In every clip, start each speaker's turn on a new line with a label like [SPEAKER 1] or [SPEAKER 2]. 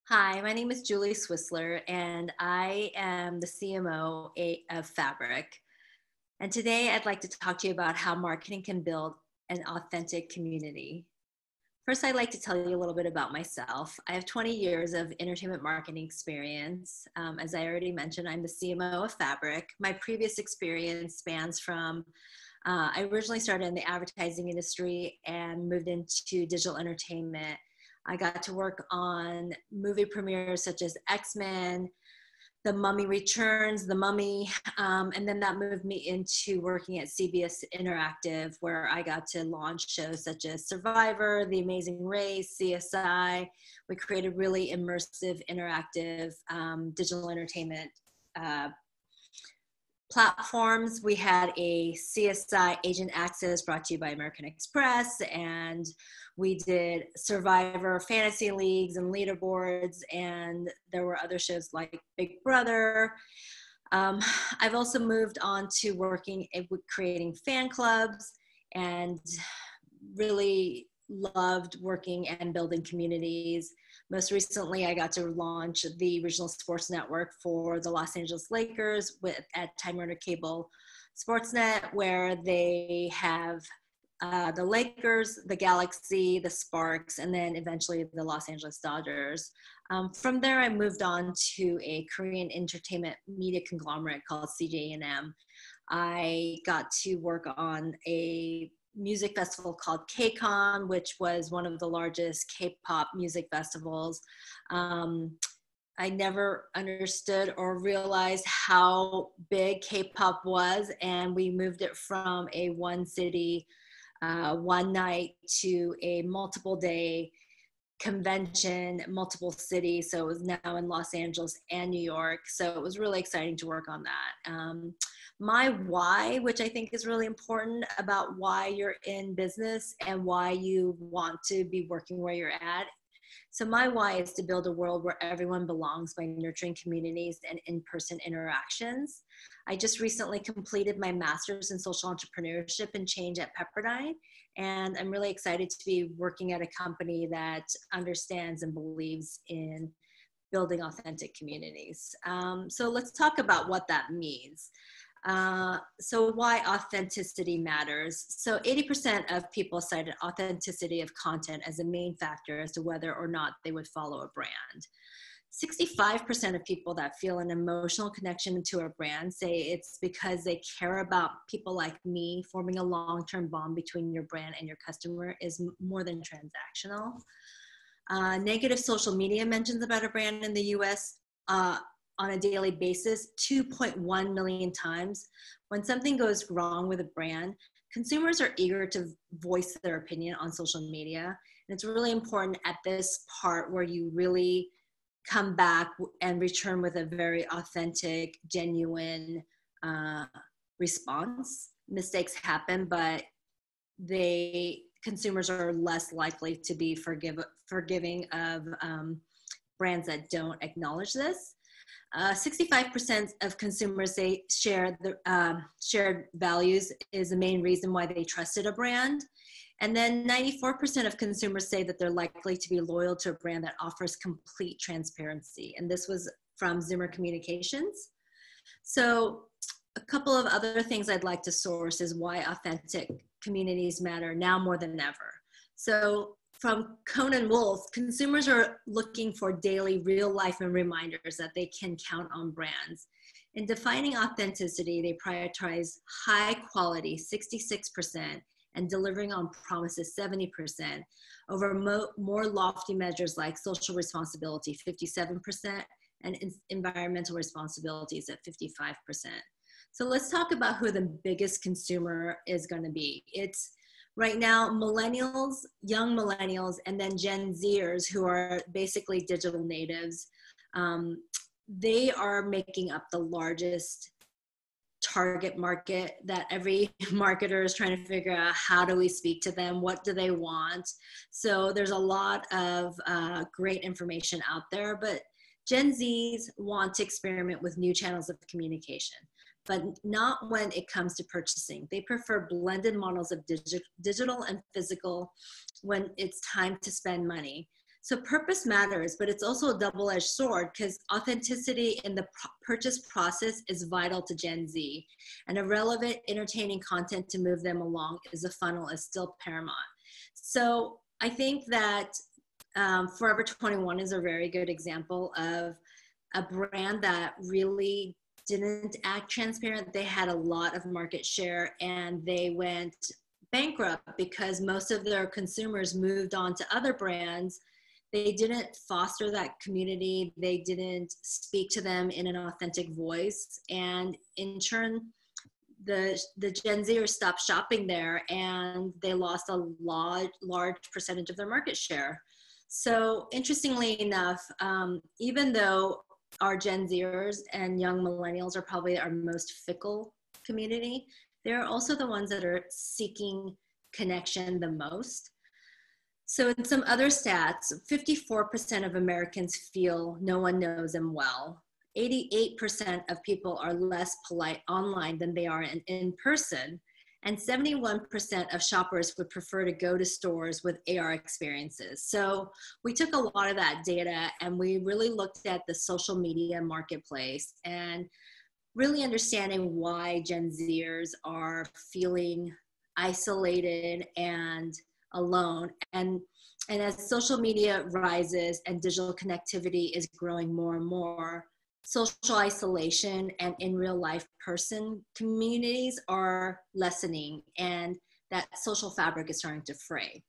[SPEAKER 1] Hi, my name is Julie Zwissler, and I am the CMO of Fabric. And today I'd like to talk to you about how marketing can build an authentic community. First, I'd like to tell you a little bit about myself. I have 20 years of entertainment marketing experience. As I already mentioned, I'm the CMO of Fabric. My previous experience spans from I originally started in the advertising industry and moved into digital entertainment. I got to work on movie premieres such as X-Men, The Mummy Returns, The Mummy, and then that moved me into working at CBS Interactive, where I got to launch shows such as Survivor, The Amazing Race, CSI. We created really immersive, interactive digital entertainment platforms. We had a CSI Agent Access brought to you by American Express, and we did Survivor fantasy leagues and leaderboards, and there were other shows like Big Brother. I've also moved on to working with creating fan clubs and really loved working and building communities. Most recently, I got to launch the regional sports network for the Los Angeles Lakers at Time Warner Cable Sportsnet, where they have the Lakers, the Galaxy, the Sparks, and then eventually the Los Angeles Dodgers. From there, I moved on to a Korean entertainment media conglomerate called CJNM. I got to work on a music festival called KCON, which was one of the largest K-pop music festivals. I never understood or realized how big K-pop was, and we moved it from a one city, one night to a multiple day convention, multiple cities. So it was now in Los Angeles and New York. So it was really exciting to work on that. My why, which I think is really important about why you're in business and why you want to be working where you're at. So my why is to build a world where everyone belongs by nurturing communities and in-person interactions. I just recently completed my master's in social entrepreneurship and change at Pepperdine. And I'm really excited to be working at a company that understands and believes in building authentic communities. So let's talk about what that means. So why authenticity matters. So 80% of people cited authenticity of content as a main factor as to whether or not they would follow a brand. 65% of people that feel an emotional connection to a brand say it's because they care about people like me. Forming a long-term bond between your brand and your customer is more than transactional. Negative social media mentions about a brand in the US on a daily basis 2.1 million times. When something goes wrong with a brand, consumers are eager to voice their opinion on social media. And it's really important at this part where you really come back and return with a very authentic, genuine response. Mistakes happen, but consumers are less likely to be forgiving of brands that don't acknowledge this. 65% of consumers say shared values is the main reason why they trusted a brand. And then 94% of consumers say that they're likely to be loyal to a brand that offers complete transparency. And this was from Zimmer Communications. So a couple of other things I'd like to source is why authentic communities matter now more than ever. So from Conan Wolf, consumers are looking for daily real life and reminders that they can count on brands. In defining authenticity, they prioritize high quality, 66%, and delivering on promises, 70%, over more lofty measures like social responsibility, 57%, and environmental responsibilities at 55%. So let's talk about who the biggest consumer is going to be. It's right now millennials, young millennials, and then Gen Zers, who are basically digital natives. They are making up the largest target market that every marketer is trying to figure out. How do we speak to them? What do they want? So there's a lot of great information out there, but Gen Zs want to experiment with new channels of communication, but not when it comes to purchasing. They prefer blended models of digital and physical when it's time to spend money. So purpose matters, but it's also a double-edged sword because authenticity in the purchase process is vital to Gen Z. And a relevant, entertaining content to move them along as a funnel is still paramount. So I think that Forever 21 is a very good example of a brand that really didn't act transparent. They had a lot of market share and they went bankrupt because most of their consumers moved on to other brands. They didn't foster that community. They didn't speak to them in an authentic voice. And in turn, the Gen Zers stopped shopping there and they lost a large percentage of their market share. So interestingly enough, even though our Gen Zers and young millennials are probably our most fickle community, they're also the ones that are seeking connection the most. So in some other stats, 54% of Americans feel no one knows them well. 88% of people are less polite online than they are in person. And 71% of shoppers would prefer to go to stores with AR experiences. So we took a lot of that data and we really looked at the social media marketplace and really understanding why Gen Zers are feeling isolated and alone. And as social media rises and digital connectivity is growing more and more, social isolation and in real life person communities are lessening and that social fabric is starting to fray.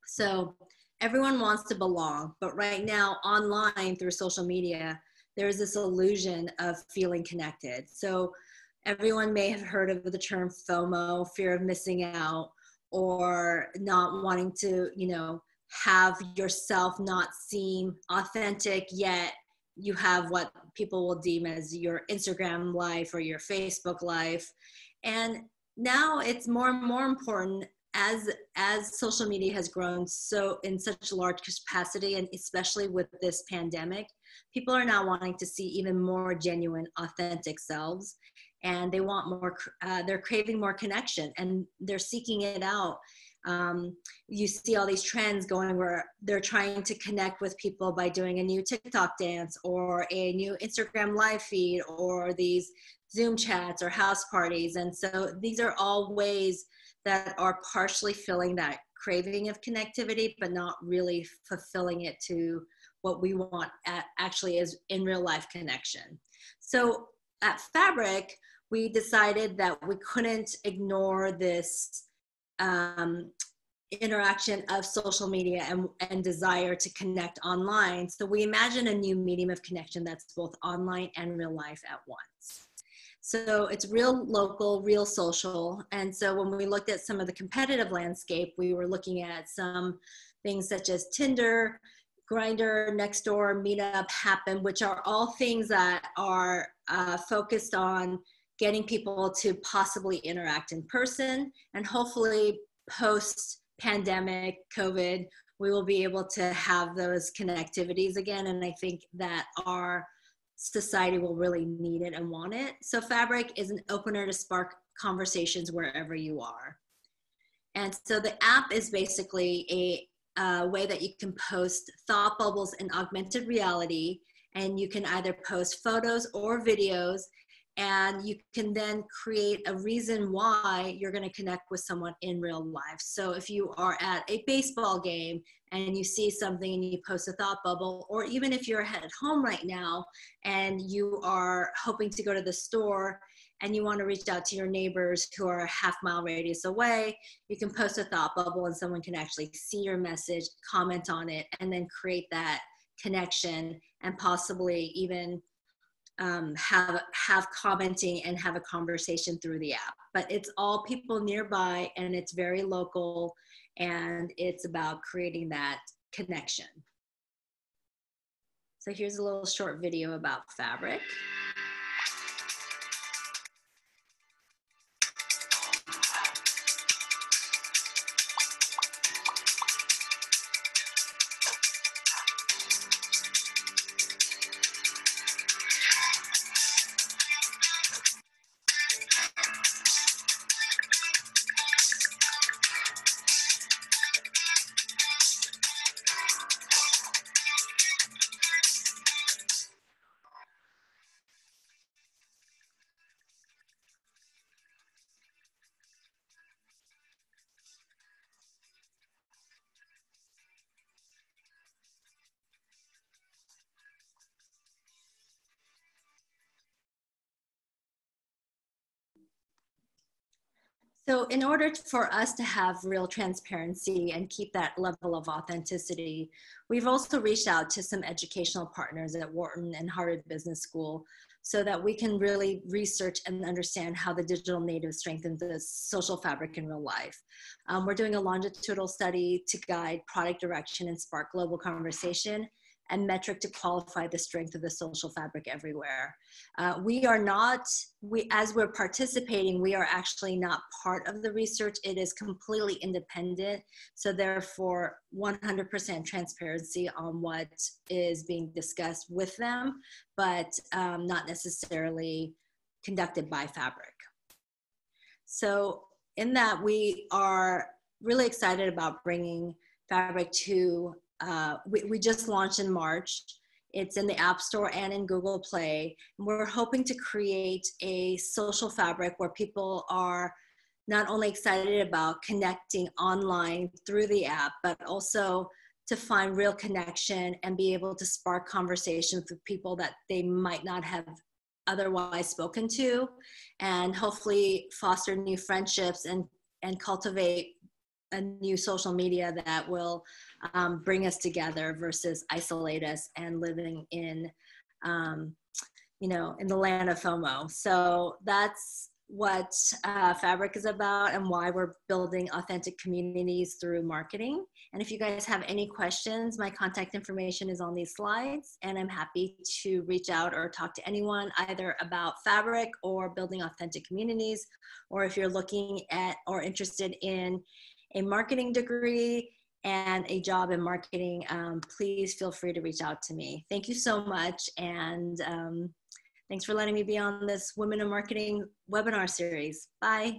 [SPEAKER 1] So everyone wants to belong, but right now online through social media, there's this illusion of feeling connected. So everyone may have heard of the term FOMO, fear of missing out, or not wanting to, have yourself not seem authentic yet you have what people will deem as your Instagram life or your Facebook life. And now it's more and more important as social media has grown so in such large capacity, and especially with this pandemic, people are now wanting to see even more genuine, authentic selves. And they want more, they're craving more connection and they're seeking it out. You see all these trends going where they're trying to connect with people by doing a new TikTok dance or a new Instagram live feed or these Zoom chats or house parties. And so these are all ways that are partially filling that craving of connectivity, but not really fulfilling it to what we want actually is in real life connection. So at Fabric, we decided that we couldn't ignore this interaction of social media and desire to connect online. So we imagine a new medium of connection that's both online and real life at once. So it's real local, real social. And so when we looked at some of the competitive landscape, we were looking at some things such as Tinder, Grindr, Nextdoor, Meetup, Happen, which are all things that are focused on getting people to possibly interact in person, and hopefully post-pandemic COVID, we will be able to have those connectivities again. And I think that our society will really need it and want it. So Fabric is an opener to spark conversations wherever you are. And so the app is basically a way that you can post thought bubbles in augmented reality, and you can either post photos or videos, and you can then create a reason why you're going to connect with someone in real life. So if you are at a baseball game and you see something and you post a thought bubble, or even if you're at home right now and you are hoping to go to the store and you want to reach out to your neighbors who are a half-mile radius away, you can post a thought bubble and someone can actually see your message, comment on it, and then create that connection and possibly even have commenting and have a conversation through the app. But it's all people nearby and it's very local, and it's about creating that connection. So here's a little short video about Fabric. So in order for us to have real transparency and keep that level of authenticity, we've also reached out to some educational partners at Wharton and Harvard Business School so that we can really research and understand how the digital native strengthens the social fabric in real life. We're doing a longitudinal study to guide product direction and spark global conversation, and metric to qualify the strength of the social fabric everywhere. We are not, as we're participating, we are actually not part of the research. It is completely independent. So therefore, 100% transparency on what is being discussed with them, but not necessarily conducted by Fabric. So in that, we are really excited about bringing Fabric to we just launched in March. It's in the App Store and in Google Play. We're hoping to create a social fabric where people are not only excited about connecting online through the app, but also to find real connection and be able to spark conversations with people that they might not have otherwise spoken to, and hopefully foster new friendships and cultivate a new social media that will bring us together versus isolate us and living in, in the land of FOMO. So that's what Fabric is about and why we're building authentic communities through marketing. And if you guys have any questions, my contact information is on these slides, and I'm happy to reach out or talk to anyone either about Fabric or building authentic communities, or if you're looking at or interested in a marketing degree and a job in marketing, please feel free to reach out to me. Thank you so much. And thanks for letting me be on this Women in Marketing webinar series. Bye.